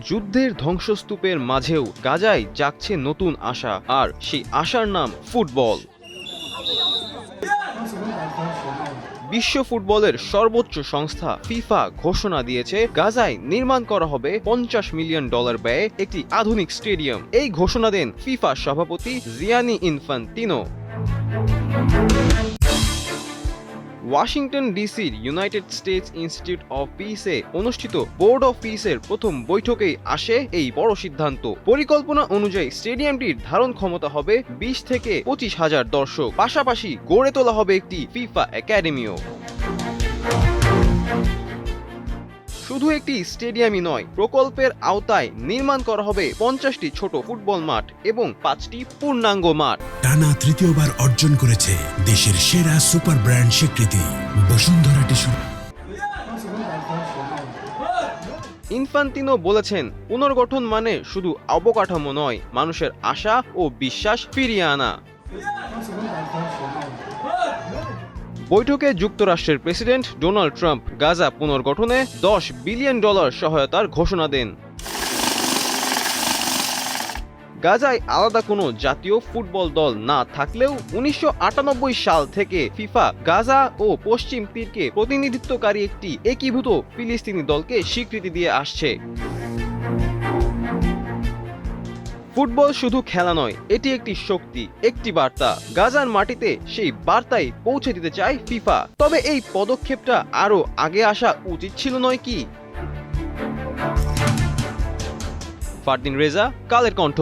যুদ্ধের ধ্বংসস্তূপের মাঝেও গাজায় জাগছে নতুন আশা, আর সেই আশার নাম ফুটবল। বিশ্ব ফুটবলের সর্বোচ্চ সংস্থা ফিফা ঘোষণা দিয়েছে গাজায় নির্মাণ করা হবে $50 মিলিয়ন ব্যয়ে একটি আধুনিক স্টেডিয়াম। এই ঘোষণা দেন ফিফা সভাপতি জিয়ানি ইনফান্তিনো। ওয়াশিংটন ডিসির ইউনাইটেড স্টেটস ইনস্টিটিউট অফ পিসে অনুষ্ঠিত বোর্ড অফ পিসের প্রথম বৈঠকেই আসে এই বড় সিদ্ধান্ত। পরিকল্পনা অনুযায়ী স্টেডিয়ামটির ধারণ ক্ষমতা হবে 20 থেকে 25,000 দর্শক। পাশাপাশি গড়ে তোলা হবে একটি ফিফা একাডেমিও। শুধু একটি স্টেডিয়ামই নয়, প্রকল্পের আওতায় নির্মাণ করা হবে 50টি ছোট ফুটবল মাঠ এবং 5টি পূর্ণাঙ্গ মাঠ। টানা তৃতীয়বার অর্জন করেছে দেশের সেরা সুপার ব্র্যান্ড স্বীকৃতি বসুন্ধরা টিস্যু। ইনফান্তিনো বলেছেন, পুনর্গঠন মানে শুধু অবকাঠামো নয়, মানুষের আশা ও বিশ্বাস ফিরিয়ে আনা। বৈঠকে যুক্তরাষ্ট্রের প্রেসিডেন্ট ডোনাল্ড ট্রাম্প গাজা পুনর্গঠনে $10 বিলিয়ন সহায়তার ঘোষণা দেন। গাজায় আলাদা কোনো জাতীয় ফুটবল দল না থাকলেও 1998 সাল থেকে ফিফা গাজা ও পশ্চিম তীরকে প্রতিনিধিত্বকারী একটি একীভূত ফিলিস্তিনি দলকে স্বীকৃতি দিয়ে আসছে। ফুটবল শুধু খেলা নয়, এটি একটি শক্তি, একটি বার্তা। গাজার মাটিতে সেই বার্তাই পৌঁছে দিতে চায় ফিফা। তবে এই পদক্ষেপটা আরো আগে আসা উচিত ছিল নয় কি? ফারদিন রেজা, কালের কণ্ঠ।